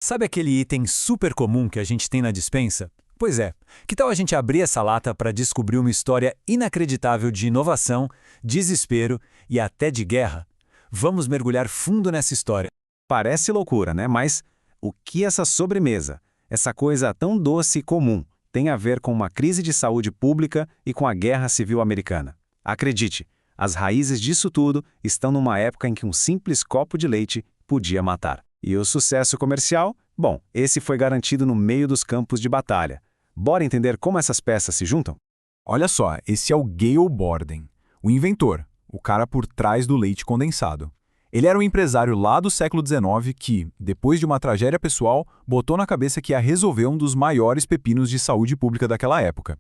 Sabe aquele item super comum que a gente tem na despensa? Pois é, que tal a gente abrir essa lata para descobrir uma história inacreditável de inovação, desespero e até de guerra? Vamos mergulhar fundo nessa história. Parece loucura, né? Mas o que essa sobremesa, essa coisa tão doce e comum, tem a ver com uma crise de saúde pública e com a Guerra Civil Americana? Acredite, as raízes disso tudo estão numa época em que um simples copo de leite podia matar. E o sucesso comercial? Bom, esse foi garantido no meio dos campos de batalha. Bora entender como essas peças se juntam? Olha só, esse é o Gale Borden, o inventor, o cara por trás do leite condensado. Ele era um empresário lá do século XIX que, depois de uma tragédia pessoal, botou na cabeça que ia resolver um dos maiores pepinos de saúde pública daquela época.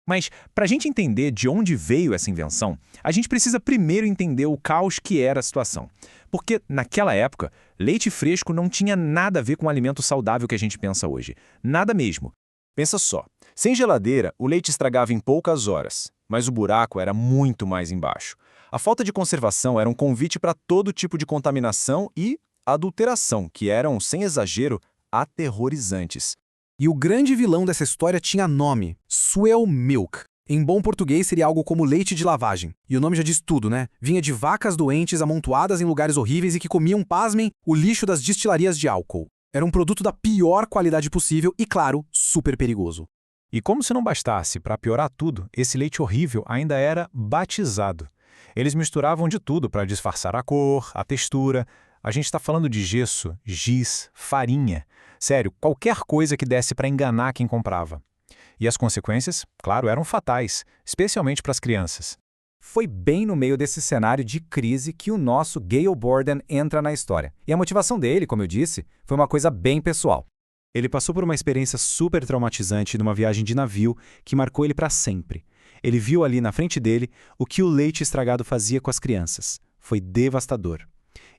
Mas, para a gente entender de onde veio essa invenção, a gente precisa primeiro entender o caos que era a situação. Porque, naquela época, leite fresco não tinha nada a ver com o alimento saudável que a gente pensa hoje. Nada mesmo. Pensa só, sem geladeira, o leite estragava em poucas horas, mas o buraco era muito mais embaixo. A falta de conservação era um convite para todo tipo de contaminação e adulteração, que eram, sem exagero, aterrorizantes. E o grande vilão dessa história tinha nome: Swell Milk. Em bom português seria algo como leite de lavagem. E o nome já diz tudo, né? Vinha de vacas doentes amontoadas em lugares horríveis e que comiam, pasmem, o lixo das destilarias de álcool. Era um produto da pior qualidade possível e, claro, super perigoso. E como se não bastasse, para piorar tudo, esse leite horrível ainda era batizado. Eles misturavam de tudo para disfarçar a cor, a textura. A gente está falando de gesso, giz, farinha. Sério, qualquer coisa que desse para enganar quem comprava. E as consequências, claro, eram fatais, especialmente para as crianças. Foi bem no meio desse cenário de crise que o nosso Gale Borden entra na história. E a motivação dele, como eu disse, foi uma coisa bem pessoal. Ele passou por uma experiência super traumatizante numa viagem de navio que marcou ele para sempre. Ele viu ali na frente dele o que o leite estragado fazia com as crianças. Foi devastador.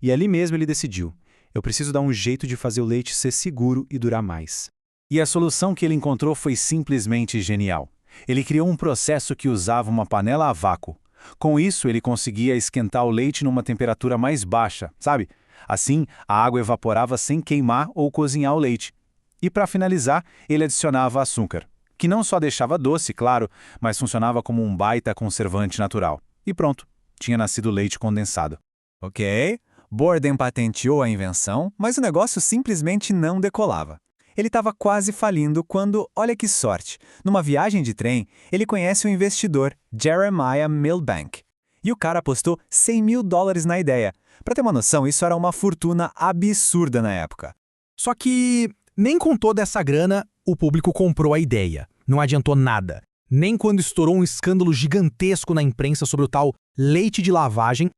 E ali mesmo ele decidiu: eu preciso dar um jeito de fazer o leite ser seguro e durar mais. E a solução que ele encontrou foi simplesmente genial. Ele criou um processo que usava uma panela a vácuo. Com isso, ele conseguia esquentar o leite numa temperatura mais baixa, sabe? Assim, a água evaporava sem queimar ou cozinhar o leite. E para finalizar, ele adicionava açúcar, que não só deixava doce, claro, mas funcionava como um baita conservante natural. E pronto, tinha nascido leite condensado. Ok, Borden patenteou a invenção, mas o negócio simplesmente não decolava. Ele estava quase falindo quando, olha que sorte, numa viagem de trem, ele conhece o investidor Jeremiah Milbank. E o cara apostou $100 mil na ideia. Para ter uma noção, isso era uma fortuna absurda na época. Só que nem com toda essa grana, o público comprou a ideia. Não adiantou nada. Nem quando estourou um escândalo gigantesco na imprensa sobre o tal leite de lavagem,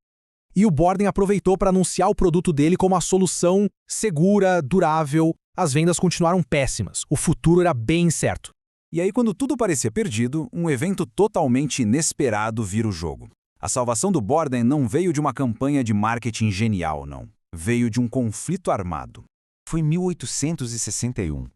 e o Borden aproveitou para anunciar o produto dele como a solução segura, durável. As vendas continuaram péssimas. O futuro era bem incerto. E aí, quando tudo parecia perdido, um evento totalmente inesperado vira o jogo. A salvação do Borden não veio de uma campanha de marketing genial, não. Veio de um conflito armado. Foi em 1861.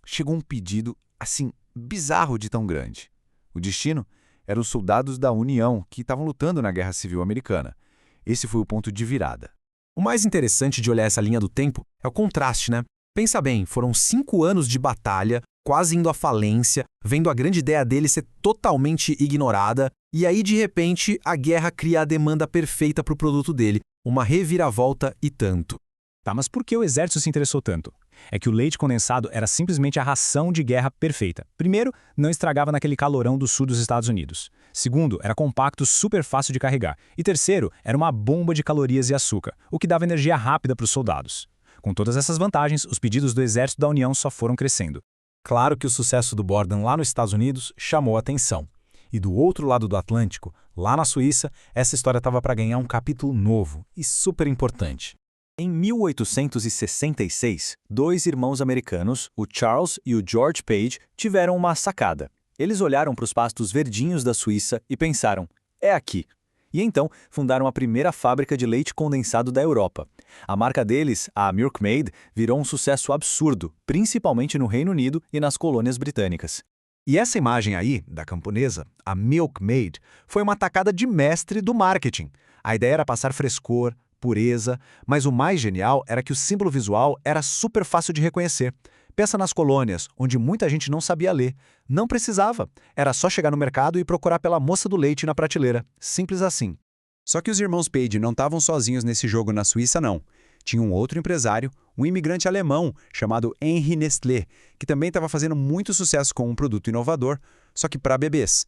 Chegou um pedido, assim, bizarro de tão grande. O destino eram os soldados da União que estavam lutando na Guerra Civil Americana. Esse foi o ponto de virada. O mais interessante de olhar essa linha do tempo é o contraste, né? Pensa bem, foram 5 anos de batalha, quase indo à falência, vendo a grande ideia dele ser totalmente ignorada, e aí, de repente, a guerra cria a demanda perfeita para o produto dele, uma reviravolta e tanto. Tá, mas por que o exército se interessou tanto? É que o leite condensado era simplesmente a ração de guerra perfeita. Primeiro, não estragava naquele calorão do sul dos Estados Unidos. Segundo, era compacto, super fácil de carregar. E terceiro, era uma bomba de calorias e açúcar, o que dava energia rápida para os soldados. Com todas essas vantagens, os pedidos do Exército da União só foram crescendo. Claro que o sucesso do Borden lá nos Estados Unidos chamou a atenção. E do outro lado do Atlântico, lá na Suíça, essa história estava para ganhar um capítulo novo e super importante. Em 1866, dois irmãos americanos, o Charles e o George Page, tiveram uma sacada. Eles olharam para os pastos verdinhos da Suíça e pensaram: é aqui. E então fundaram a primeira fábrica de leite condensado da Europa. A marca deles, a Milkmaid, virou um sucesso absurdo, principalmente no Reino Unido e nas colônias britânicas. E essa imagem aí, da camponesa, a Milkmaid, foi uma tacada de mestre do marketing. A ideia era passar frescor, pureza, mas o mais genial era que o símbolo visual era super fácil de reconhecer. Pensa nas colônias, onde muita gente não sabia ler. Não precisava. Era só chegar no mercado e procurar pela moça do leite na prateleira. Simples assim. Só que os irmãos Page não estavam sozinhos nesse jogo na Suíça, não. Tinha um outro empresário, um imigrante alemão chamado Henri Nestlé, que também estava fazendo muito sucesso com um produto inovador, só que para bebês.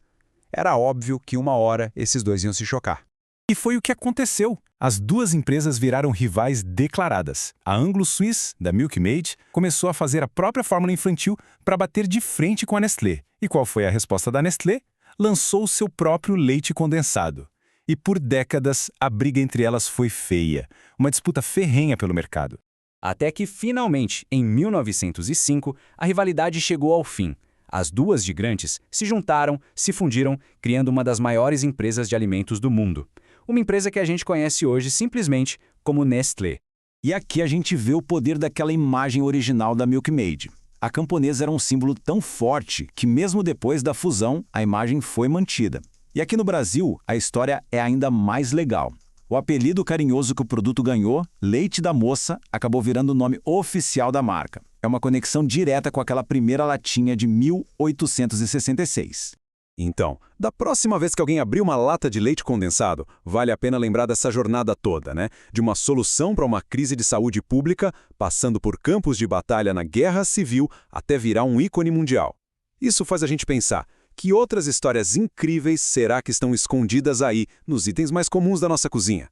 Era óbvio que uma hora esses dois iam se chocar. E foi o que aconteceu. As duas empresas viraram rivais declaradas. A Anglo-Suisse, da Milk Maid, começou a fazer a própria fórmula infantil para bater de frente com a Nestlé. E qual foi a resposta da Nestlé? Lançou seu próprio leite condensado. E por décadas, a briga entre elas foi feia. Uma disputa ferrenha pelo mercado. Até que, finalmente, em 1905, a rivalidade chegou ao fim. As duas gigantes se juntaram, se fundiram, criando uma das maiores empresas de alimentos do mundo. Uma empresa que a gente conhece hoje simplesmente como Nestlé. E aqui a gente vê o poder daquela imagem original da Milk Maid. A camponesa era um símbolo tão forte que mesmo depois da fusão, a imagem foi mantida. E aqui no Brasil, a história é ainda mais legal. O apelido carinhoso que o produto ganhou, Leite da Moça, acabou virando o nome oficial da marca. É uma conexão direta com aquela primeira latinha de 1866. Então, da próxima vez que alguém abrir uma lata de leite condensado, vale a pena lembrar dessa jornada toda, né? De uma solução para uma crise de saúde pública, passando por campos de batalha na guerra civil, até virar um ícone mundial. Isso faz a gente pensar, que outras histórias incríveis será que estão escondidas aí, nos itens mais comuns da nossa cozinha?